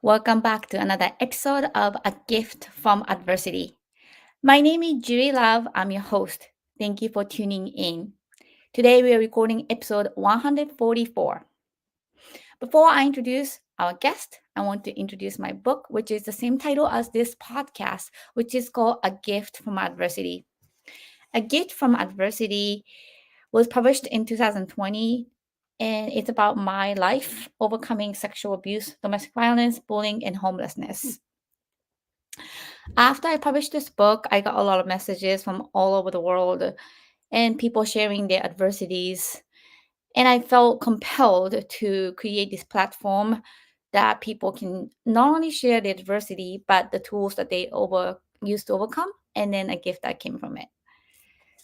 Welcome back to another episode of A Gift from Adversity. My name is Julie Love. I'm your host. Thank you for tuning in. Today we are recording episode 144. Before I introduce our guest, I want to introduce my book, which is the same title as this podcast, which is called A Gift from Adversity. A Gift from Adversity was published in 2020, and it's about my life overcoming sexual abuse, domestic violence, bullying, and homelessness. After I published this book, I got a lot of messages from all over the world and people sharing their adversities. And I felt compelled to create this platform that people can not only share the adversity, but the tools that they used to overcome, and then a gift that came from it.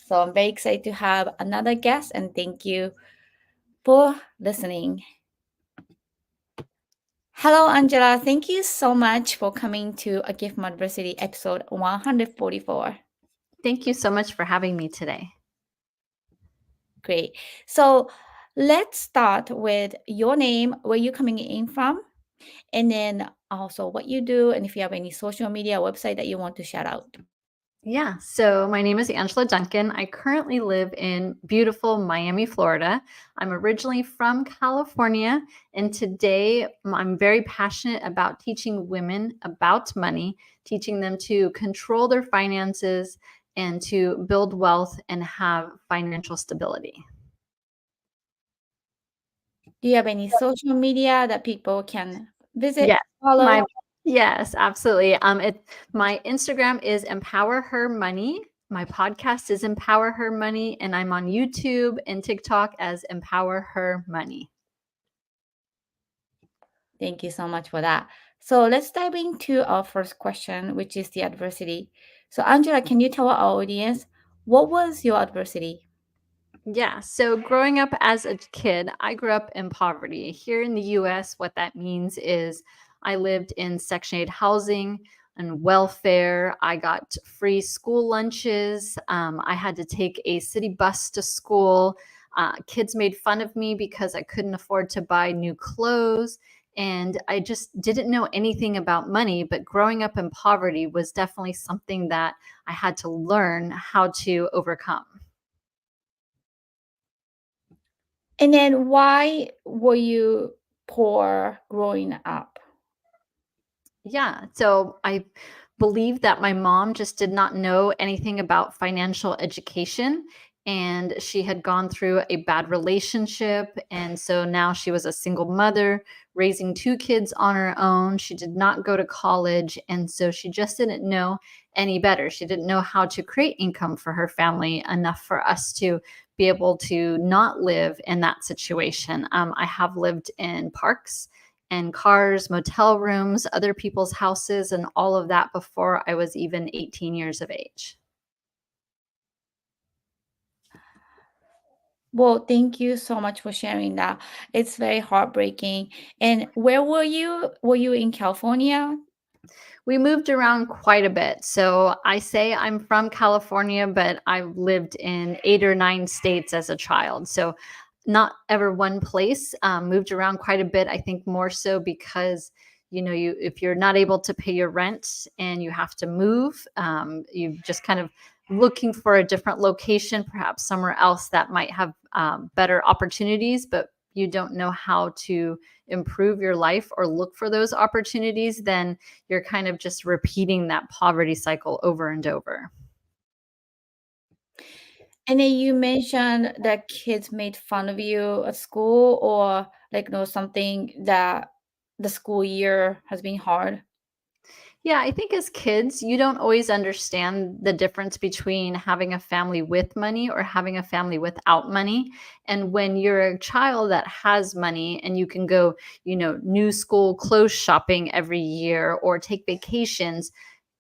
So I'm very excited to have another guest, and thank you for listening. Hello, Angela. Thank you so much for coming to A Gift from Adversity episode 144. Thank you so much for having me today. Great. So let's start with your name, where you're coming in from, and then also what you do, and if you have any social media website that you want to shout out. Yeah, so my name is Angela Duncan. I currently live in beautiful Miami, Florida. I'm originally from California, and today I'm very passionate about teaching women about money, teaching them to control their finances and to build wealth and have financial stability. Do you have any social media that people can visit, Yes, follow? my yes, absolutely. My Instagram is Empower Her Money. My podcast is Empower Her Money, and I'm on YouTube and TikTok as Empower Her Money. Thank you so much for that. So let's dive into our first question, which is the adversity. So, Angela, can you tell our audience what was your adversity? Yeah, so growing up as a kid, I grew up in poverty. Here in the US, what that means is I lived in Section 8 housing and welfare. I got free school lunches. I had to take a city bus to school. Kids made fun of me because I couldn't afford to buy new clothes. And I just didn't know anything about money. But growing up in poverty was definitely something that I had to learn how to overcome. And then why were you poor growing up? Yeah. So I believe that my mom just did not know anything about financial education. And she had gone through a bad relationship. And so now she was a single mother raising two kids on her own. She did not go to college. And so she just didn't know any better. She didn't know how to create income for her family enough for us to be able to not live in that situation. I have lived in parks and cars, motel rooms, other people's houses, and all of that before I was even 18 years of age. Well, thank you so much for sharing that. It's very heartbreaking. And where were you? Were you in California? We moved around quite a bit. So I say I'm from California, but I've lived in 8 or 9 states as a child. So not ever one place. Moved around quite a bit. I think more so because you if you're not able to pay your rent and you have to move, you just kind of looking for a different location, perhaps somewhere else that might have better opportunities, but you don't know how to improve your life or look for those opportunities, then you're kind of just repeating that poverty cycle over and over. And then you mentioned that kids made fun of you at school, or like something that the school year has been hard. Yeah, I think as kids, you don't always understand the difference between having a family with money or having a family without money. And when you're a child that has money and you can go, new school clothes shopping every year or take vacations,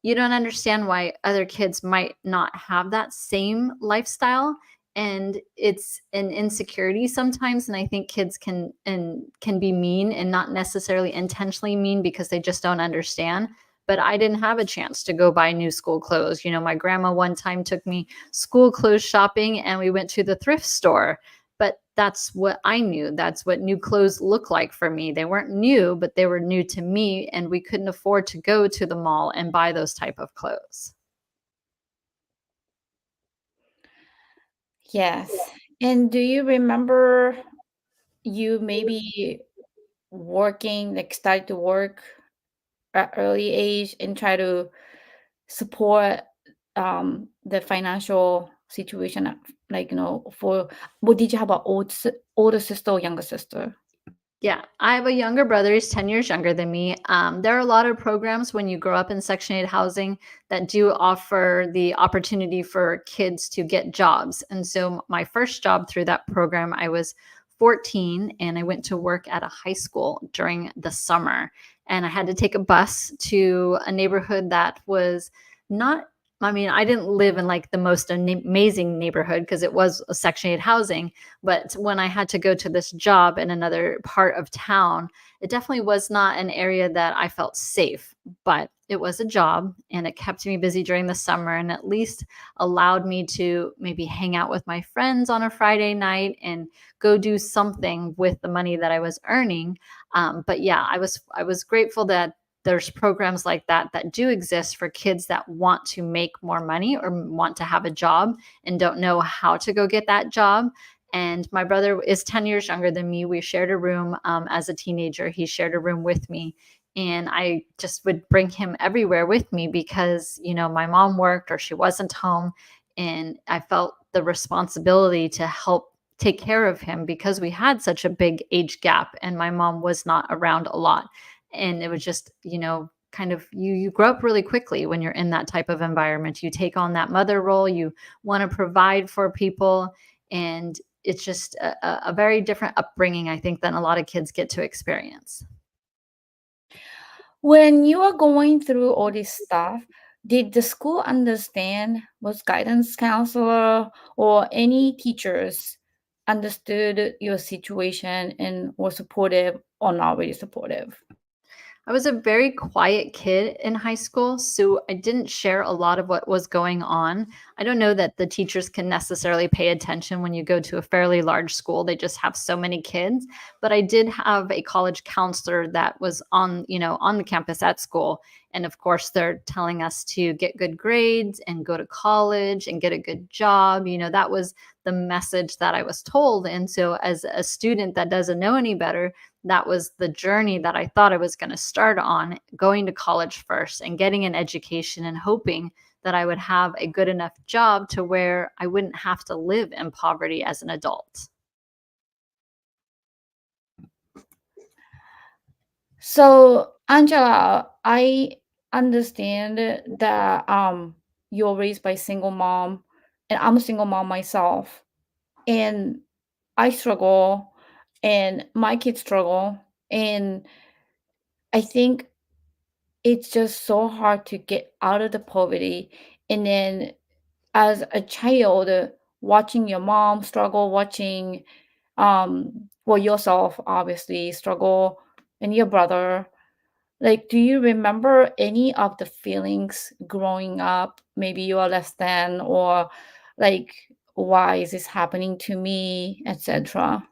you don't understand why other kids might not have that same lifestyle. And it's an insecurity sometimes. And I think kids can be mean and not necessarily intentionally mean because they just don't understand. But I didn't have a chance to go buy new school clothes. My grandma one time took me school clothes shopping and we went to the thrift store. But that's what I knew. That's what new clothes look like for me. They weren't new, but they were new to me, and we couldn't afford to go to the mall and buy those type of clothes. Yes. And do you remember you maybe working, like start to work at early age and try to support the financial situation like for what did you have an older sister or younger sister? Yeah, I have a younger brother. He's 10 years younger than me. There are a lot of programs when you grow up in Section 8 housing that do offer the opportunity for kids to get jobs. And so, my first job through that program, I was 14 and I went to work at a high school during the summer. And I had to take a bus to a neighborhood that was not, I mean, I didn't live in like the most amazing neighborhood because it was a Section 8 housing, but when I had to go to this job in another part of town, it definitely was not an area that I felt safe, but it was a job and it kept me busy during the summer and at least allowed me to maybe hang out with my friends on a Friday night and go do something with the money that I was earning. But yeah, I was grateful that there's programs like that that do exist for kids that want to make more money or want to have a job and don't know how to go get that job. And my brother is 10 years younger than me. We shared a room as a teenager. He shared a room with me. And I just would bring him everywhere with me because, my mom worked or she wasn't home. And I felt the responsibility to help take care of him because we had such a big age gap and my mom was not around a lot. And it was just, kind of you grow up really quickly when you're in that type of environment. You take on that mother role, you want to provide for people, and it's just a very different upbringing, I think, than a lot of kids get to experience. When you are going through all this stuff, did the school understand, was guidance counselor or any teachers understood your situation and were supportive or not really supportive? I was a very quiet kid in high school, so I didn't share a lot of what was going on. I don't know that the teachers can necessarily pay attention when you go to a fairly large school. They just have so many kids, but I did have a college counselor that was on the campus at school, and of course they're telling us to get good grades and go to college and get a good job. That was the message that I was told. And so as a student that doesn't know any better, that was the journey that I thought I was going to start on, going to college first and getting an education and hoping that I would have a good enough job to where I wouldn't have to live in poverty as an adult. So, Angela, I understand that you're raised by single mom, and I'm a single mom myself, and I struggle, and my kids struggle, and I think it's just so hard to get out of the poverty. And then, as a child, watching your mom struggle, watching well yourself obviously struggle, and your brother. Like, do you remember any of the feelings growing up? Maybe you are less than, or like, why is this happening to me, etc.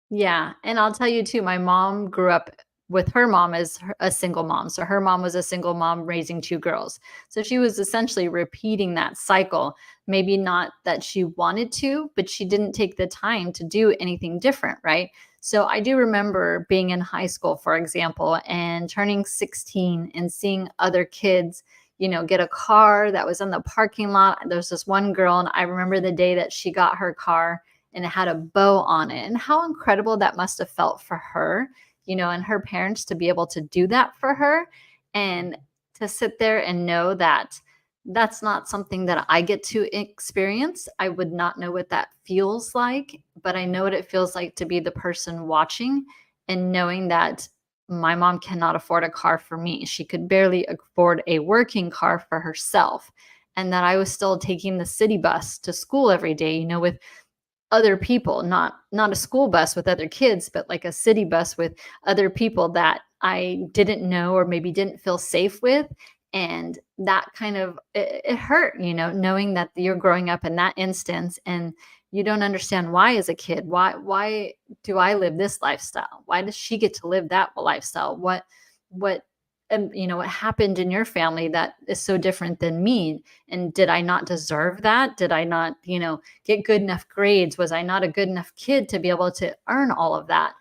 Yeah, and I'll tell you too, my mom grew up with her mom as a single mom. So her mom was a single mom raising two girls. So she was essentially repeating that cycle. Maybe not that she wanted to, but she didn't take the time to do anything different, right? So I do remember being in high school, for example, and turning 16 and seeing other kids, get a car that was in the parking lot. There's this one girl, and I remember the day that she got her car and it had a bow on it, and how incredible that must have felt for her, and her parents to be able to do that for her, and to sit there and know that that's not something that I get to experience. I would not know what that feels like, but I know what it feels like to be the person watching and knowing that my mom cannot afford a car for me. She could barely afford a working car for herself. And that I was still taking the city bus to school every day, with other people, not a school bus with other kids, but like a city bus with other people that I didn't know or maybe didn't feel safe with. And that kind of it hurt, knowing that you're growing up in that instance and you don't understand why as a kid. Why do I live this lifestyle? Why does she get to live that lifestyle? What what happened in your family that is so different than me? And did I not deserve that? Did I not, get good enough grades? Was I not a good enough kid to be able to earn all of that?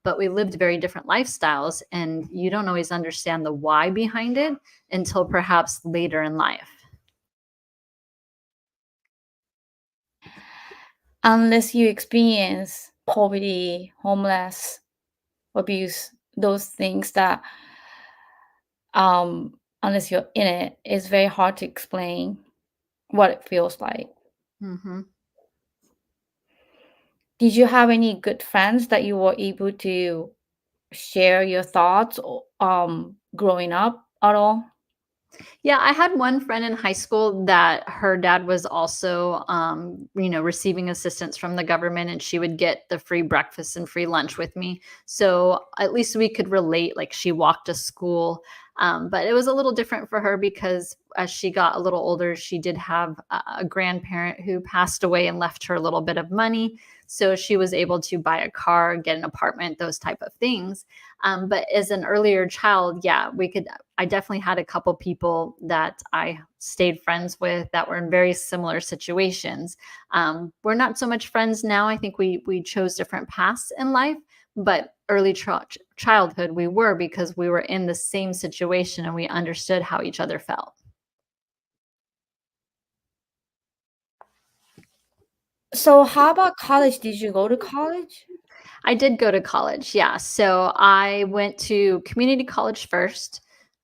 But we lived very different lifestyles, and you don't always understand the why behind it until perhaps later in life. Unless you experience poverty, homeless, abuse, those things that unless you're in it, it's very hard to explain what it feels like. Hmm. Did you have any good friends that you were able to share your thoughts growing up at all? Yeah, I had one friend in high school that her dad was also, receiving assistance from the government, and she would get the free breakfast and free lunch with me. So at least we could relate. Like, she walked to school, but it was a little different for her because as she got a little older, she did have a grandparent who passed away and left her a little bit of money. So she was able to buy a car, get an apartment, those type of things. But as an earlier child, yeah, I definitely had a couple people that I stayed friends with that were in very similar situations. We're not so much friends now. I think we chose different paths in life, but early childhood we were, because we were in the same situation and we understood how each other felt. So how about college? Did you go to college? I did go to college, yeah. So I went to community college first.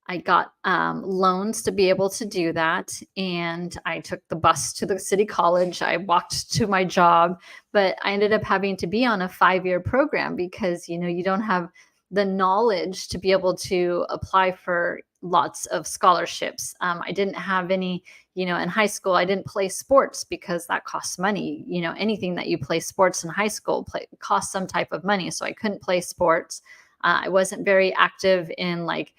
I got loans to be able to do that. And I took the bus to the city college. I walked to my job, but I ended up having to be on a 5-year program because, you don't have the knowledge to be able to apply for lots of scholarships. I didn't have any, in high school, I didn't play sports because that costs money. Anything that you play sports in high school costs some type of money. So I couldn't play sports. I wasn't very active in, like,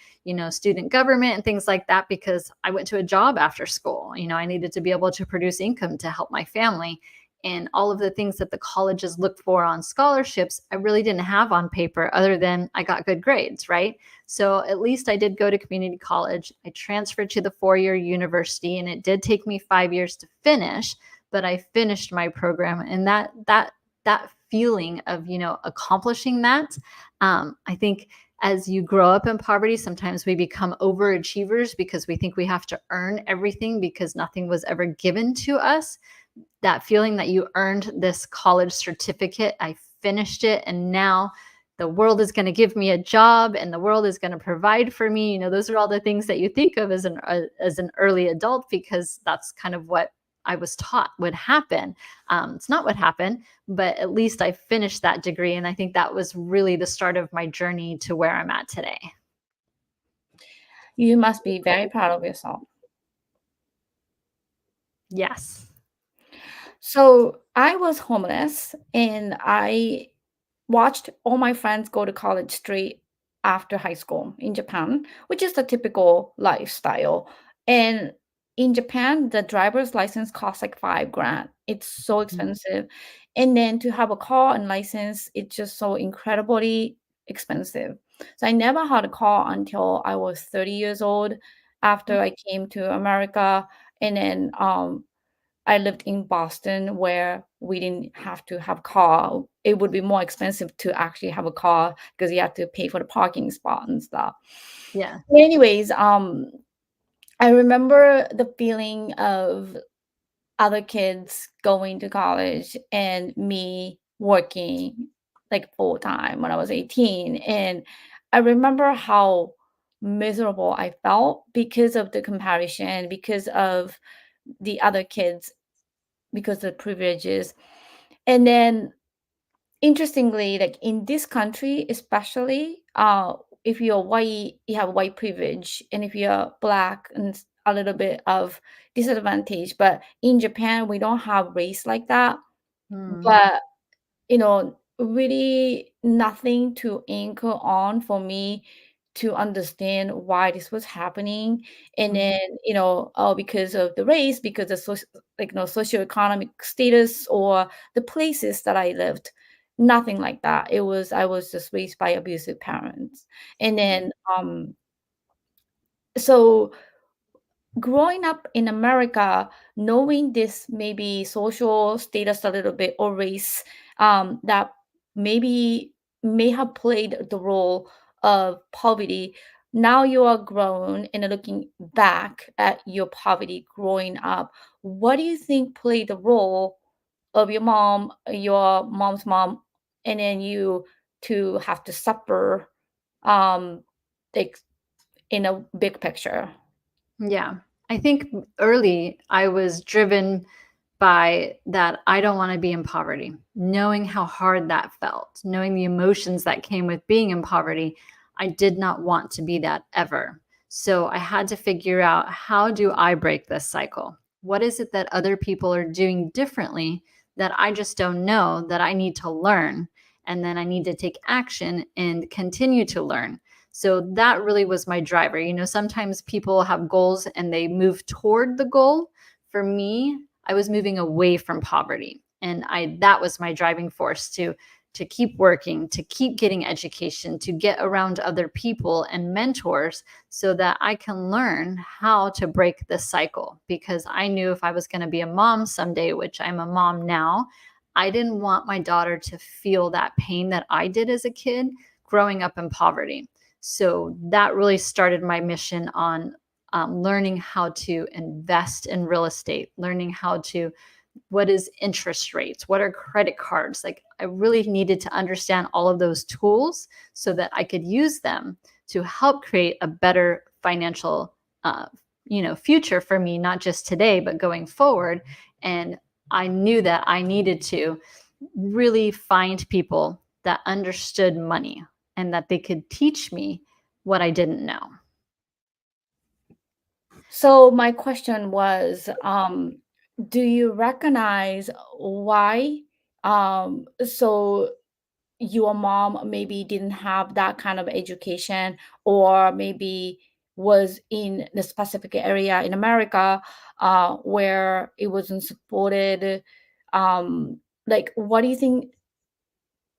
student government and things like that because I went to a job after school. I needed to be able to produce income to help my family. And all of the things that the colleges look for on scholarships, I really didn't have on paper other than I got good grades, right? So at least I did go to community college. I transferred to the 4-year university, and it did take me 5 years to finish, but I finished my program. And that feeling of, accomplishing that, I think as you grow up in poverty, sometimes we become overachievers because we think we have to earn everything because nothing was ever given to us. That feeling that you earned this college certificate, I finished it, and now the world is going to give me a job and the world is going to provide for me. Those are all the things that you think of as an early adult, because that's kind of what I was taught would happen. It's not what happened, but at least I finished that degree, and I think that was really the start of my journey to where I'm at today. You must be very proud of yourself. Yes. So I was homeless and I watched all my friends go to college straight after high school in Japan, which is the typical lifestyle. And in Japan, the driver's license costs like 5 grand. It's so Mhm. expensive. And then to have a car and license, it's just so incredibly expensive. So I never had a car until I was 30 years old after I came to America. And then I lived in Boston where we didn't have to have car. It would be more expensive to actually have a car because you have to pay for the parking spot and stuff. Yeah. Anyways, I remember the feeling of other kids going to college and me working like full time when I was 18. And I remember how miserable I felt because of the comparison, because of the other kids, because of the privileges. And then interestingly, like in this country, especially, if you're white, you have white privilege, and if you're black, and a little bit of disadvantage. But in Japan, we don't have race like that. Mm. But really nothing to anchor on for me to understand why this was happening. And Mhm. then, because of the race, because of socioeconomic status or the places that I lived. Nothing like that. I was just raised by abusive parents. And then so growing up in America, knowing this maybe social status a little bit or race, that maybe may have played the role of poverty. Now you are grown and looking back at your poverty growing up. What do you think played the role of your mom's mom, and then you to have to suffer, um, like in a big picture? Yeah. I think early I was driven by that I don't want to be in poverty, knowing how hard that felt, knowing the emotions that came with being in poverty. I did not want to be that ever. So I had to figure out, how do I break this cycle? What is it that other people are doing differently that I just don't know, that I need to learn? And then I need to take action and continue to learn. So that really was my driver. Sometimes people have goals and they move toward the goal. For me, I was moving away from poverty. And I that was my driving force to keep working, to keep getting education, to get around other people and mentors so that I can learn how to break the cycle. Because I knew if I was going to be a mom someday, which I'm a mom now, I didn't want my daughter to feel that pain that I did as a kid growing up in poverty. So that really started my mission on learning how to invest in real estate, learning how to, what is interest rates, what are credit cards. Like, I really needed to understand all of those tools so that I could use them to help create a better financial future for me, not just today but going forward. And I knew that I needed to really find people that understood money and that they could teach me what I didn't know. So my question was, do you recognize why? So your mom maybe didn't have that kind of education, or maybe was in the specific area in America where it wasn't supported. Like, what do you think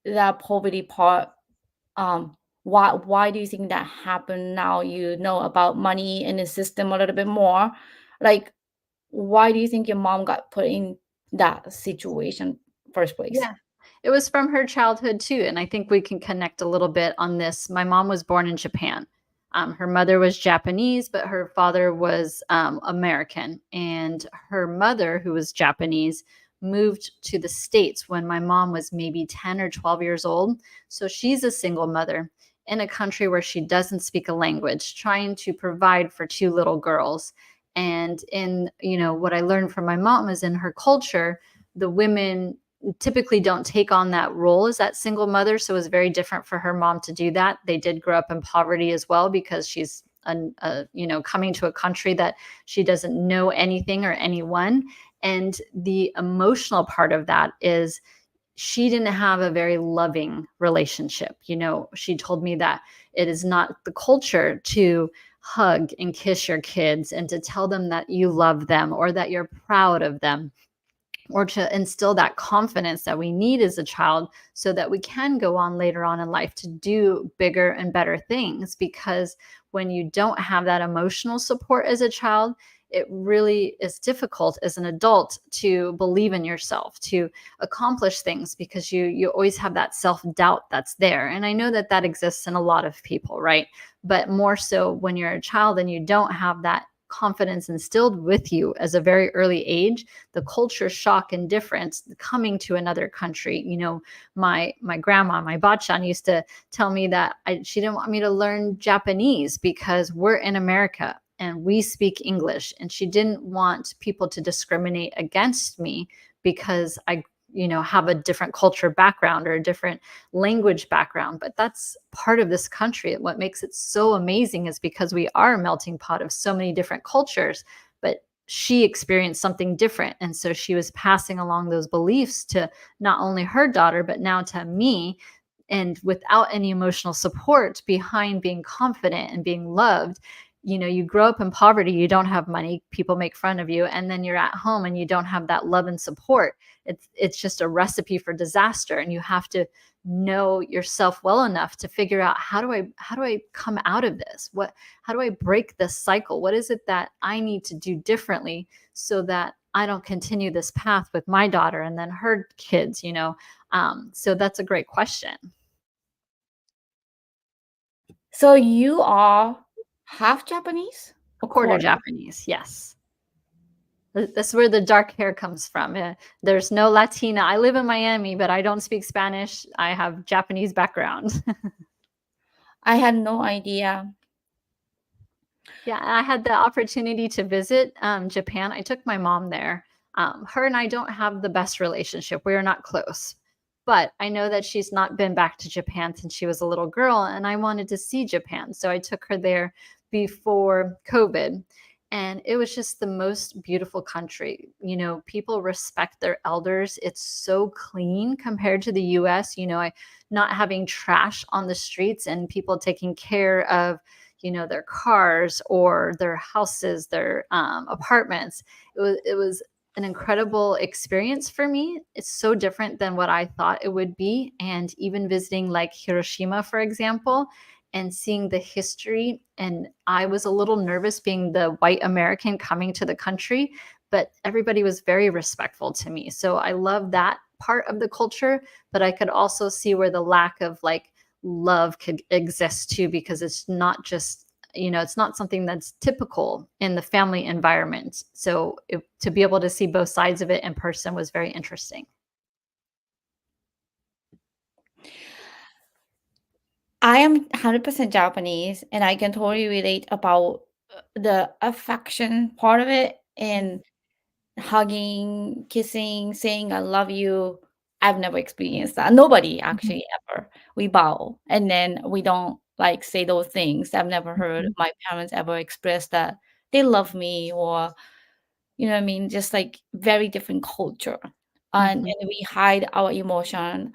that poverty part? Why do you think that happened? Now you know about money and the system a little bit more. Like, why do you think your mom got put in that situation first place? Yeah. It was from her childhood too, and I think we can connect a little bit on this. My mom was born in Japan. Her mother was Japanese, but her father was American. And her mother, who was Japanese, moved to the States when my mom was maybe 10 or 12 years old. So she's a single mother in a country where she doesn't speak a language, trying to provide for two little girls. And what I learned from my mom is, in her culture, the women typically don't take on that role as that single mother. So it was very different for her mom to do that. They did grow up in poverty as well, because she's coming to a country that she doesn't know anything or anyone. And the emotional part of that is, she didn't have a very loving relationship. She told me that it is not the culture to hug and kiss your kids and to tell them that you love them or that you're proud of them, or to instill that confidence that we need as a child so that we can go on later on in life to do bigger and better things. Because when you don't have that emotional support as a child, it really is difficult as an adult to believe in yourself, to accomplish things, because you always have that self-doubt that's there. And I know that that exists in a lot of people, right? But more so when you're a child and you don't have that confidence instilled with you as a very early age, the culture shock and difference coming to another country. My grandma, my bachan, used to tell me that she didn't want me to learn Japanese because we're in America and we speak English, and she didn't want people to discriminate against me because I have a different culture background or a different language background. But that's part of this country. What makes it so amazing is because we are a melting pot of so many different cultures. But she experienced something different, and so she was passing along those beliefs to not only her daughter but now to me, and without any emotional support behind being confident and being loved, you grow up in poverty, you don't have money, people make fun of you, and then you're at home and you don't have that love and support. It's just a recipe for disaster, and you have to know yourself well enough to figure out, how do I come out of this? How do I break this cycle? What is it that I need to do differently so that I don't continue this path with my daughter and then her kids? So that's a great question. So you are half Japanese or Quarter quarter? Japanese, yes. That's where the dark hair comes from. There's no Latina. I live in Miami, but I don't speak Spanish. I have Japanese background. I had no idea. Yeah, I had the opportunity to visit Japan. I took my mom there. Her and I don't have the best relationship. We are not close. But I know that she's not been back to Japan since she was a little girl, and I wanted to see Japan. So I took her there before COVID. And it was just the most beautiful country. People respect their elders. It's so clean compared to the US, not having trash on the streets and people taking care of their cars or their houses, their apartments. It was an incredible experience for me. It's so different than what I thought it would be. And even visiting like Hiroshima, for example, and seeing the history. And I was a little nervous being the white American coming to the country, but everybody was very respectful to me. So I love that part of the culture, but I could also see where the lack of like love could exist too, because it's not just, it's not something that's typical in the family environment. So to be able to see both sides of it in person was very interesting. I am 100% Japanese, and I can totally relate about the affection part of it and hugging, kissing, saying I love you. I've never experienced that. Nobody Mhm, actually ever. We bow and then we don't like say those things. I've never heard mhm, my parents ever express that they love me or you know what I mean? Just like very different culture. mhm, And we hide our emotion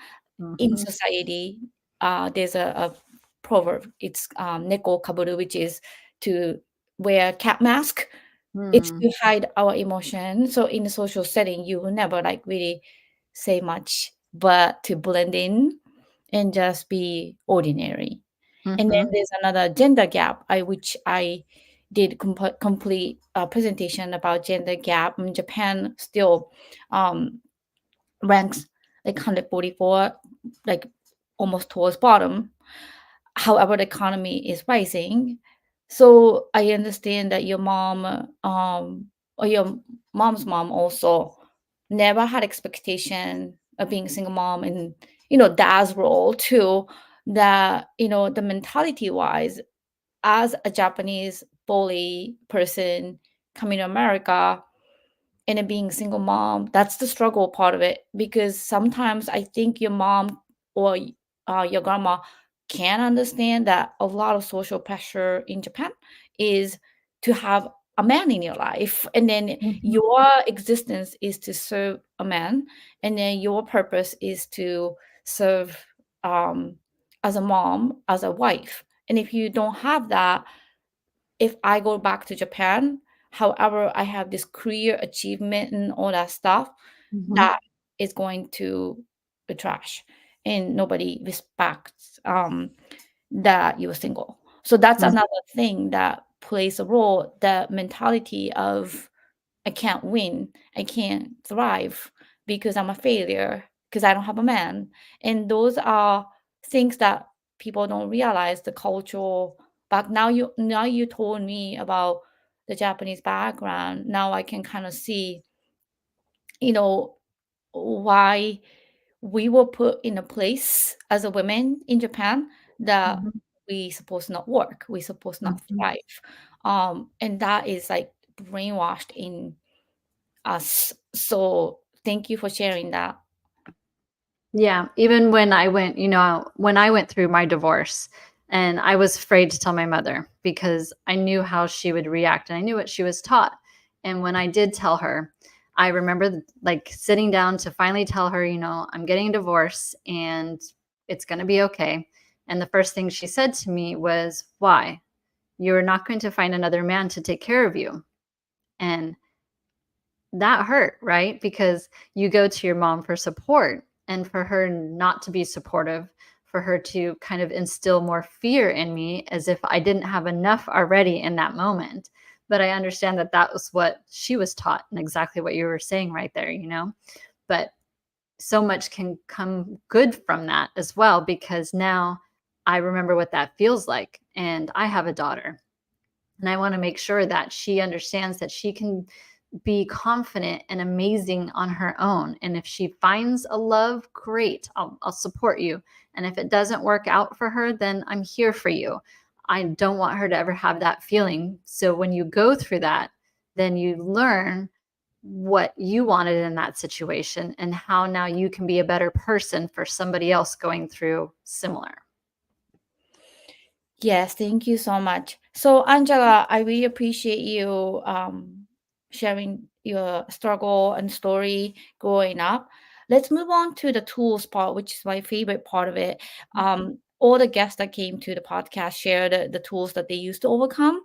in mhm, society. There's a proverb. It's neko kaburu, which is to wear cat mask. It's mm, to hide our emotion. So in a social setting, you will never like really say much, but to blend in and just be ordinary. And then mhm, there's another gender gap, which I did complete presentation about gender gap. In Japan still um, ranks like 144, like almost towards bottom. However, the economy is rising. So I understand that your mom, or your mom's mom also never had expectation of being a single mom and, dad's role too, that, the mentality wise, as a Japanese bully person coming to America, and then being a single mom, that's the struggle part of it because sometimes I think your mom or your grandma can understand that a lot of social pressure in Japan is to have a man in your life, and then mhm, your existence is to serve a man, and then your purpose is to serve um, as a mom, as a wife. And if you don't have that, if I go back to Japan, however, I have this career achievement and all that stuff, mhm, that is going to be trash, and nobody respects that you're single. So that's mhm, another thing that plays a role. The mentality of I can't win, I can't thrive because I'm a failure because I don't have a man, and those are things that people don't realize the cultural back. Now you told me about the Japanese background. Now I can kind of see, you know, why we were put in a place as a women in Japan that mhm, we supposed not work, we supposed not mhm. thrive. And that is like brainwashed in us. So thank you for sharing that. Yeah, even when I went through my divorce, and I was afraid to tell my mother because I knew how she would react and I knew what she was taught. And when I did tell her, I remember like sitting down to finally tell her, I'm getting a divorce, and It's going to be okay. And the first thing she said to me was, why? You're not going to find another man to take care of you. And that hurt, right? Because you go to your mom for support, and for her not to be supportive, for her to kind of instill more fear in me as if I didn't have enough already in that moment. But I understand that that was what she was taught, and exactly what you were saying right there, But so much can come good from that as well, because now I remember what that feels like. And I have a daughter, and I want to make sure that she understands that she can be confident and amazing on her own. And if she finds a love, great, I'll support you. And if it doesn't work out for her, then I'm here for you. I don't want her to ever have that feeling. So when you go through that, then you learn what you wanted in that situation and how now you can be a better person for somebody else going through similar. Yes, thank you so much. So, Angela, I really appreciate you sharing your struggle and story growing up. Let's move on to the tools part, which is my favorite part of it. All the guests that came to the podcast share the tools that they use to overcome.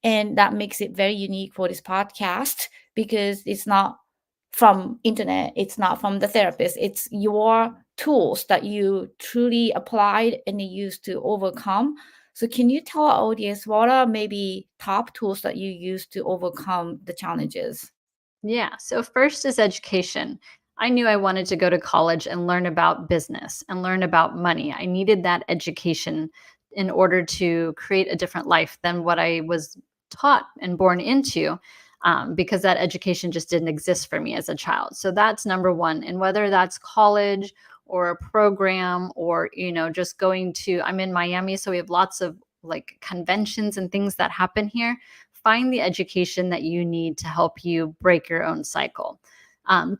And that makes it very unique for this podcast because it's not from internet, it's not from the therapist, it's your tools that you truly applied and you used to overcome. So can you tell our audience what are maybe top tools that you use to overcome the challenges? Yeah. So, first is education. I knew I wanted to go to college and learn about business and learn about money. I needed that education in order to create a different life than what I was taught and born into, because that education just didn't exist for me as a child. So, that's number one. And whether that's college or a program or, just going to, I'm in Miami, so we have lots of like conventions and things that happen here. Find the education that you need to help you break your own cycle.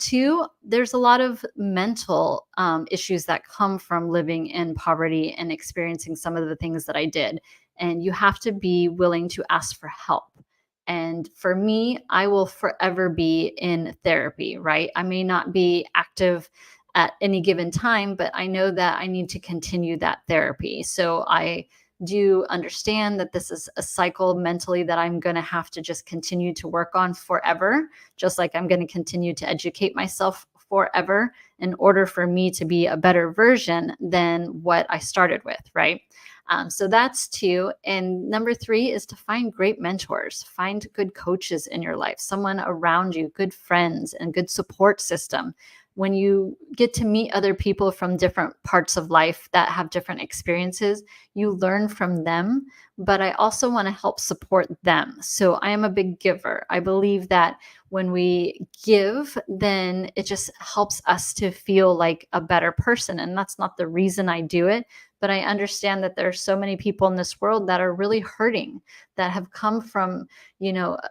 Two, there's a lot of mental issues that come from living in poverty and experiencing some of the things that I did. And you have to be willing to ask for help. And for me, I will forever be in therapy, right? I may not be active at any given time, but I know that I need to continue that therapy. So I do understand that this is a cycle mentally that I'm going to have to just continue to work on forever, just like I'm going to continue to educate myself forever in order for me to be a better version than what I started with, right? So that's two. And number three is to find great mentors, find good coaches in your life, someone around you, good friends, and good support system. When you get to meet other people from different parts of life that have different experiences, you learn from them, but I also want to help support them. So I am a big giver. I believe that when we give, then it just helps us to feel like a better person. And that's not the reason I do it, but I understand that there are so many people in this world that are really hurting, that have come from,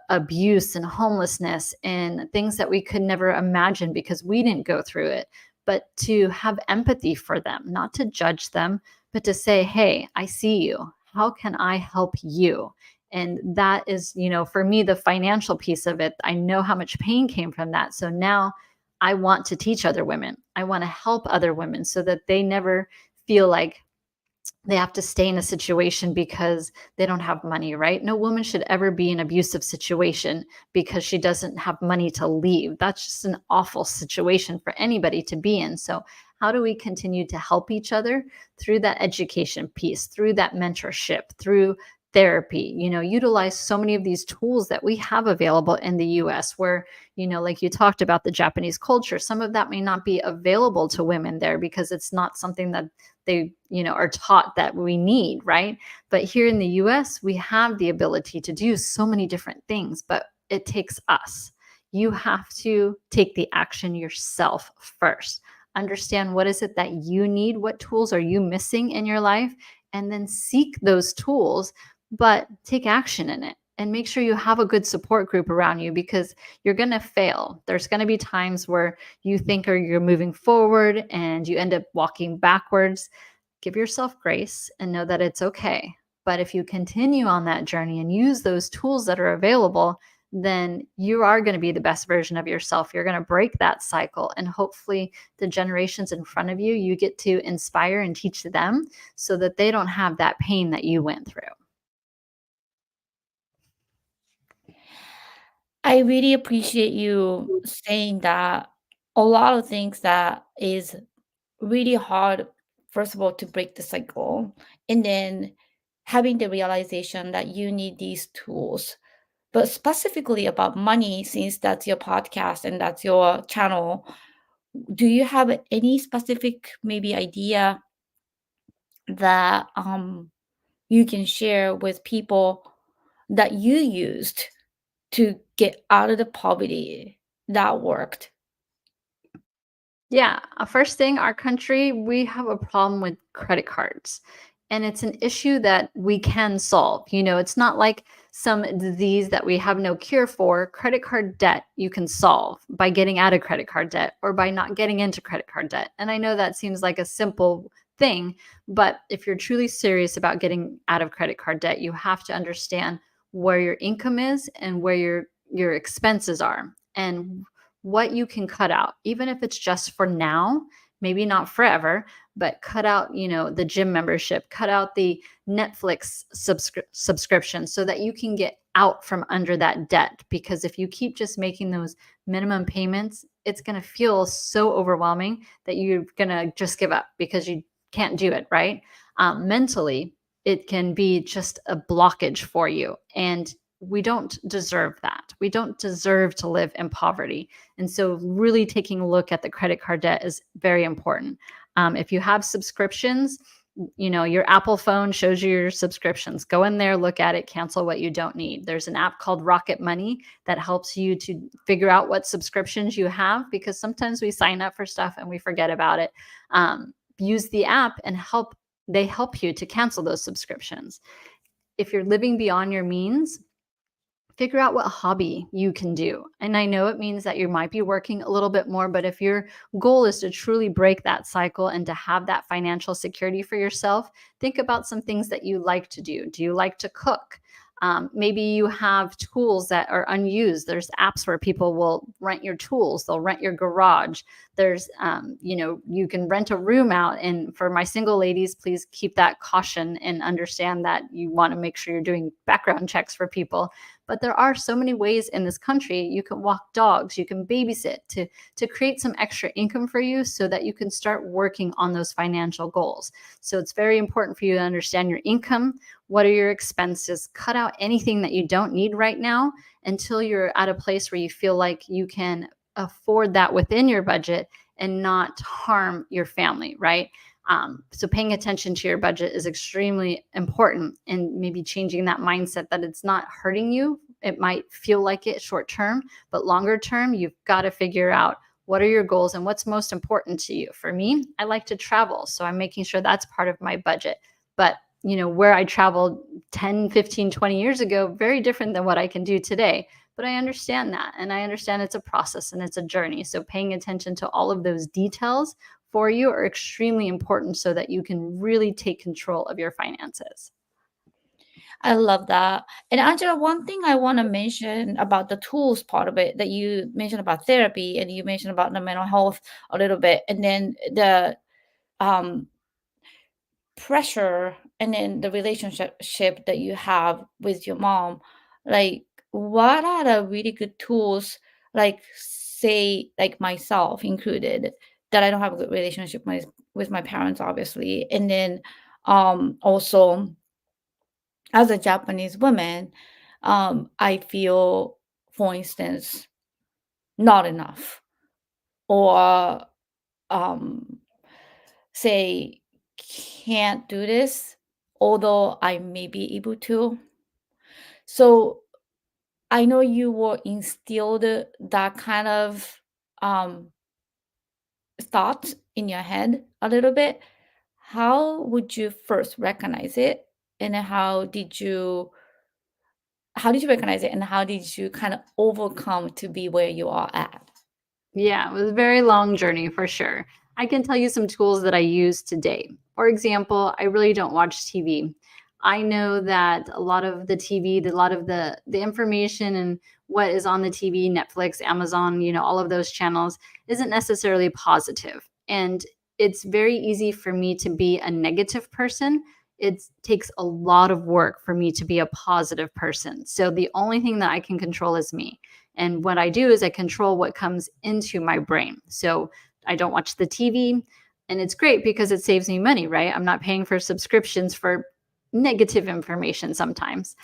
abuse and homelessness and things that we could never imagine because we didn't go through it. But to have empathy for them, not to judge them, but to say, hey, I see you. How can I help you? And that is, for me, the financial piece of it. I know how much pain came from that. So now I want to teach other women. I want to help other women so that they never feel like they have to stay in a situation because they don't have money, right? No woman should ever be in an abusive situation because she doesn't have money to leave. That's just an awful situation for anybody to be in. So, how do we continue to help each other through that education piece, through that mentorship, through therapy? Utilize so many of these tools that we have available in the US where, like you talked about the Japanese culture, some of that may not be available to women there because it's not something that they are taught that we need, right? But here in the US, we have the ability to do so many different things, but it takes us. You have to take the action yourself first. Understand what is it that you need, what tools are you missing in your life, and then seek those tools, but take action in it. And make sure you have a good support group around you because you're going to fail. There's going to be times where you think you're moving forward and you end up walking backwards. Give yourself grace and know that it's okay. But if you continue on that journey and use those tools that are available, then you are going to be the best version of yourself. You're going to break that cycle. And hopefully, the generations in front of you, you get to inspire and teach them so that they don't have that pain that you went through. I really appreciate you saying that a lot of things that is really hard, first of all, to break the cycle, and then having the realization that you need these tools. But specifically about money, since that's your podcast and that's your channel, do you have any specific maybe idea that you can share with people that you used to get out of the poverty that worked? Yeah, first thing, our country, we have a problem with credit cards. And it's an issue that we can solve. It's not like some disease that we have no cure for. Credit card debt, you can solve by getting out of credit card debt or by not getting into credit card debt. And I know that seems like a simple thing, but if you're truly serious about getting out of credit card debt, you have to understand where your income is and where your expenses are. And what you can cut out, even if it's just for now, maybe not forever, but cut out, the gym membership, cut out the Netflix subscription so that you can get out from under that debt. Because if you keep just making those minimum payments, it's going to feel so overwhelming that you're going to just give up because you can't do it, right? Mentally, it can be just a blockage for you. And we don't deserve that. We don't deserve to live in poverty. And so, really taking a look at the credit card debt is very important. If you have subscriptions, your Apple phone shows you your subscriptions. Go in there, look at it, cancel what you don't need. There's an app called Rocket Money that helps you to figure out what subscriptions you have, because sometimes we sign up for stuff and we forget about it. Use the app and they help you to cancel those subscriptions. If you're living beyond your means, figure out what hobby you can do. And I know it means that you might be working a little bit more, but if your goal is to truly break that cycle and to have that financial security for yourself, think about some things that you like to do. Do you like to cook? Maybe you have tools that are unused. There's apps where people will rent your tools. They'll rent your garage. There's, you can rent a room out. And for my single ladies, please keep that caution and understand that you want to make sure you're doing background checks for people. But there are so many ways in this country. You can walk dogs, you can babysit to create some extra income for you so that you can start working on those financial goals. So it's very important for you to understand your income. What are your expenses? Cut out anything that you don't need right now until you're at a place where you feel like you can afford that within your budget and not harm your family, right? So paying attention to your budget is extremely important, and maybe changing that mindset that it's not hurting you. It might feel like it short term, but longer term, you've got to figure out what are your goals and what's most important to you. For me, I like to travel, so I'm making sure that's part of my budget. But where I traveled 10, 15, 20 years ago, very different than what I can do today. But I understand that. And I understand it's a process and it's a journey. So paying attention to all of those details for you are extremely important so that you can really take control of your finances. I love that. And Angela, one thing I want to mention about the tools part of it that you mentioned about therapy and you mentioned about the mental health a little bit, and then the um, pressure and then the relationship that you have with your mom. Like, what are the really good tools, like, say, like myself included, that I don't have a good relationship with my parents, obviously. And then also as a Japanese woman, I feel, for instance, not enough, or um, say, can't do this, although I may be able to. So I know you were instilled that kind of um, thought in your head a little bit. How would you first recognize it, and then how did you recognize it, and how did you kind of overcome to be where you are at? Yeah, it was a very long journey for sure. I can tell you some tools that I use today. For example, I really don't watch TV. I know that a lot of the TV, a lot of the information and what is on the TV, Netflix, Amazon, all of those channels isn't necessarily positive. And it's very easy for me to be a negative person. It takes a lot of work for me to be a positive person. So the only thing that I can control is me. And what I do is I control what comes into my brain. So I don't watch the TV. And it's great because it saves me money, right? I'm not paying for subscriptions for negative information sometimes.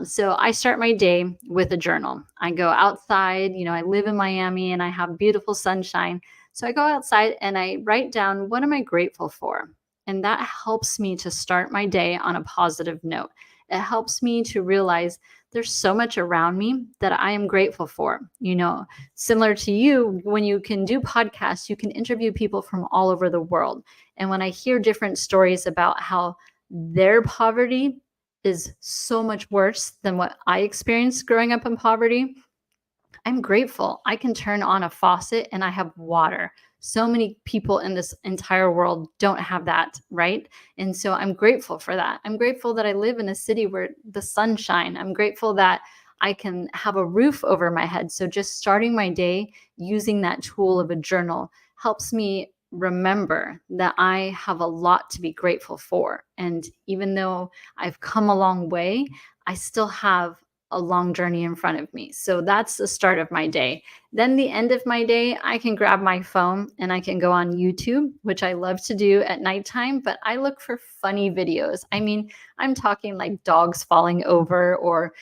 So I start my day with a journal. I go outside, I live in Miami and I have beautiful sunshine. So I go outside and I write down, what am I grateful for? And that helps me to start my day on a positive note. It helps me to realize there's so much around me that I am grateful for. Similar to you, when you can do podcasts, you can interview people from all over the world. And when I hear different stories about how their poverty is so much worse than what I experienced growing up in poverty, I'm grateful. I can turn on a faucet and I have water. So many people in this entire world don't have that, right? And so I'm grateful for that. I'm grateful that I live in a city where the sun shines. I'm grateful that I can have a roof over my head. So just starting my day using that tool of a journal helps me remember that I have a lot to be grateful for. And even though I've come a long way, I still have a long journey in front of me. So that's the start of my day. Then the end of my day, I can grab my phone and I can go on YouTube, which I love to do at nighttime, but I look for funny videos. I mean, I'm talking like dogs falling over or,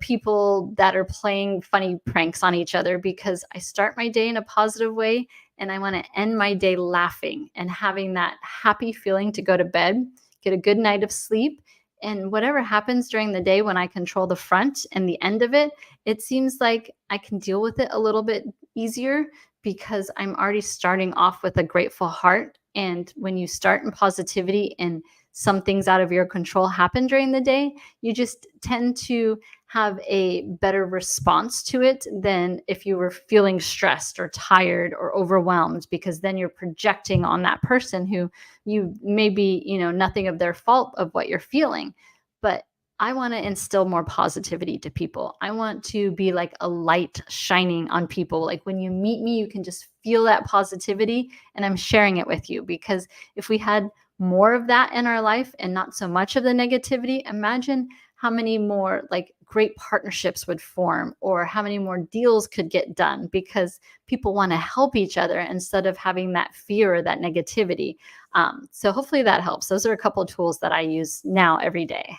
people that are playing funny pranks on each other, because I start my day in a positive way and I want to end my day laughing and having that happy feeling to go to bed, get a good night of sleep. And whatever happens during the day, when I control the front and the end of it, it seems like I can deal with it a little bit easier because I'm already starting off with a grateful heart. And when you start in positivity and some things out of your control happen during the day, you just tend to have a better response to it than if you were feeling stressed or tired or overwhelmed, because then you're projecting on that person who you maybe, nothing of their fault of what you're feeling. But I want to instill more positivity to people. I want to be like a light shining on people. Like when you meet me, you can just feel that positivity and I'm sharing it with you, because if we had more of that in our life and not so much of the negativity, imagine how many more like great partnerships would form, or how many more deals could get done, because people want to help each other instead of having that fear or that negativity. So hopefully that helps. Those are a couple of tools that I use now every day.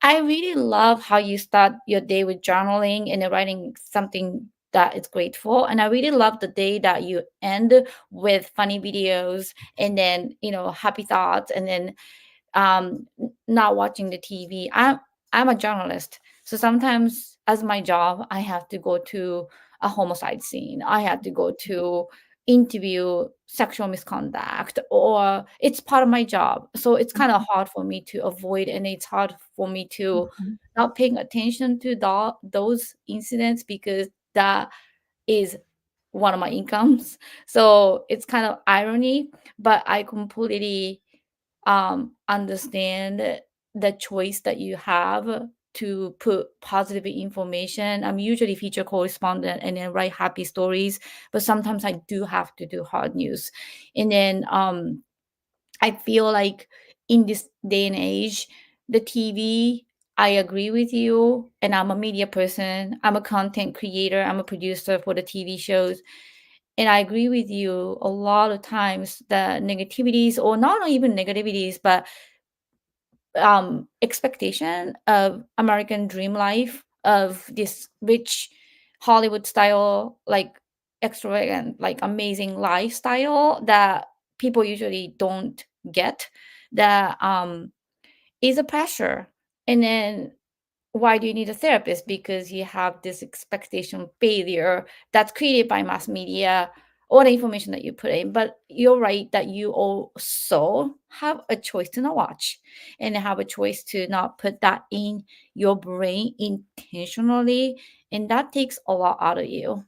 I really love how you start your day with journaling and then writing something that is grateful. And I really love the day that you end with funny videos and then, happy thoughts and then not watching the TV. I'm a journalist, so sometimes as my job, I have to go to a homicide scene. I have to go to interview sexual misconduct, or it's part of my job. So it's kind of hard for me to avoid, and it's hard for me to Mhm. not paying attention to those incidents because that is one of my incomes. So it's kind of irony, but I completely understand the choice that you have to put positive information. I'm usually feature correspondent and then write happy stories, but sometimes I do have to do hard news. And then I feel like in this day and age, the TV, I agree with you. And I'm a media person, I'm a content creator, I'm a producer for the TV shows. And I agree with you a lot of times the negativities, or not even negativities, but expectation of American dream life of this rich Hollywood style, like extravagant, like amazing lifestyle that people usually don't get. That is a pressure. And then why do you need a therapist? Because you have this expectation of failure that's created by mass media or the information that you put in. But you're right that you also have a choice to not watch and have a choice to not put that in your brain intentionally. And that takes a lot out of you.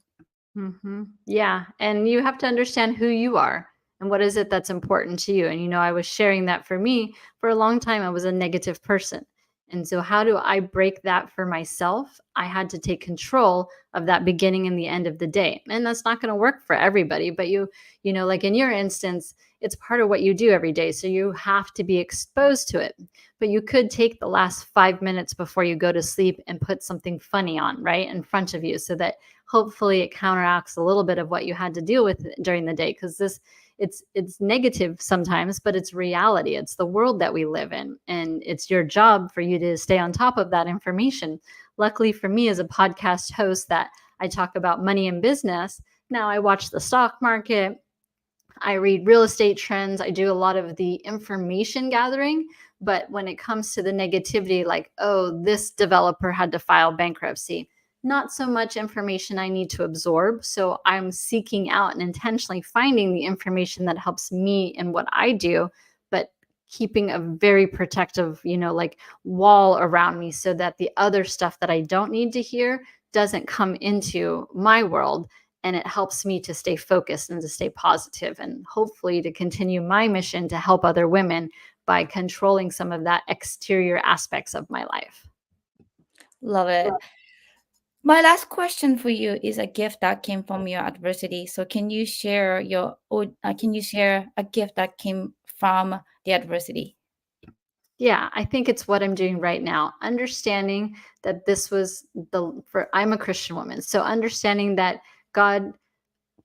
Yeah. And you have to understand who you are and what is it that's important to you? And I was sharing that for me, for a long time I was a negative person. And so how do I break that for myself? I had to take control of that beginning and the end of the day. And that's not going to work for everybody, but like in your instance, it's part of what you do every day. So you have to be exposed to it. But you could take the last 5 minutes before you go to sleep and put something funny on right in front of you, so that hopefully it counteracts a little bit of what you had to deal with during the day. Because it's negative sometimes, but it's reality. It's the world that we live in, and it's your job for you to stay on top of that information. Luckily for me, as a podcast host, that I talk about money and business, now I watch the stock market, I read real estate trends, I do a lot of the information gathering. But when it comes to the negativity, like, oh, this developer had to file bankruptcy, not so much information I need to absorb. So I'm seeking out and intentionally finding the information that helps me in what I do, but keeping a very protective, like wall around me, so that the other stuff that I don't need to hear doesn't come into my world. And it helps me to stay focused and to stay positive, and hopefully to continue my mission to help other women by controlling some of that exterior aspects of my life. Love it. My last question for you is a gift that came from your adversity. So can you share a gift that came from the adversity? Yeah, I think it's what I'm doing right now. Understanding that this was I'm a Christian woman. So understanding that God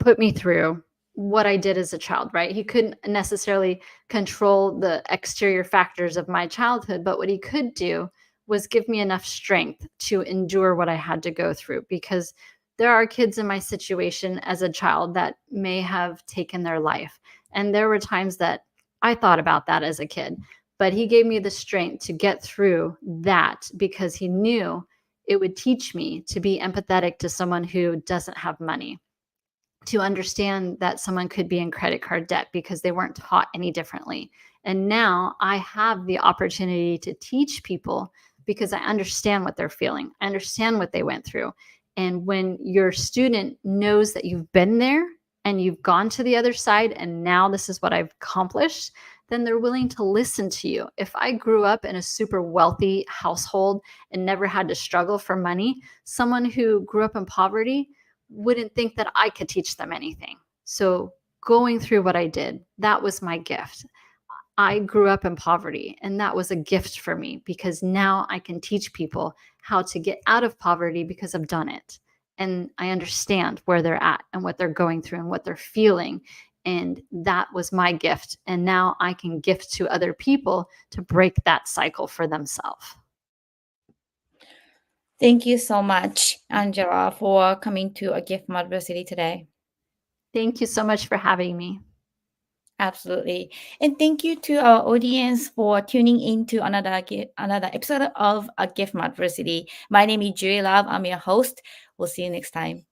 put me through what I did as a child, right? He couldn't necessarily control the exterior factors of my childhood, but what he could do was give me enough strength to endure what I had to go through. Because there are kids in my situation as a child that may have taken their life. And there were times that I thought about that as a kid, but he gave me the strength to get through that, because he knew it would teach me to be empathetic to someone who doesn't have money, to understand that someone could be in credit card debt because they weren't taught any differently. And now I have the opportunity to teach people because I understand what they're feeling. I understand what they went through. And when your student knows that you've been there and you've gone to the other side, and now this is what I've accomplished, then they're willing to listen to you. If I grew up in a super wealthy household and never had to struggle for money, someone who grew up in poverty wouldn't think that I could teach them anything. So going through what I did, that was my gift. I grew up in poverty, and that was a gift for me, because now I can teach people how to get out of poverty because I've done it. And I understand where they're at and what they're going through and what they're feeling. And that was my gift. And now I can gift to other people to break that cycle for themselves. Thank you so much, Angela, for coming to a gift from adversity today. Thank you so much for having me. Absolutely. And thank you to our audience for tuning in to another episode of A Gift from Adversity. My name is Julie Love. I'm your host. We'll see you next time.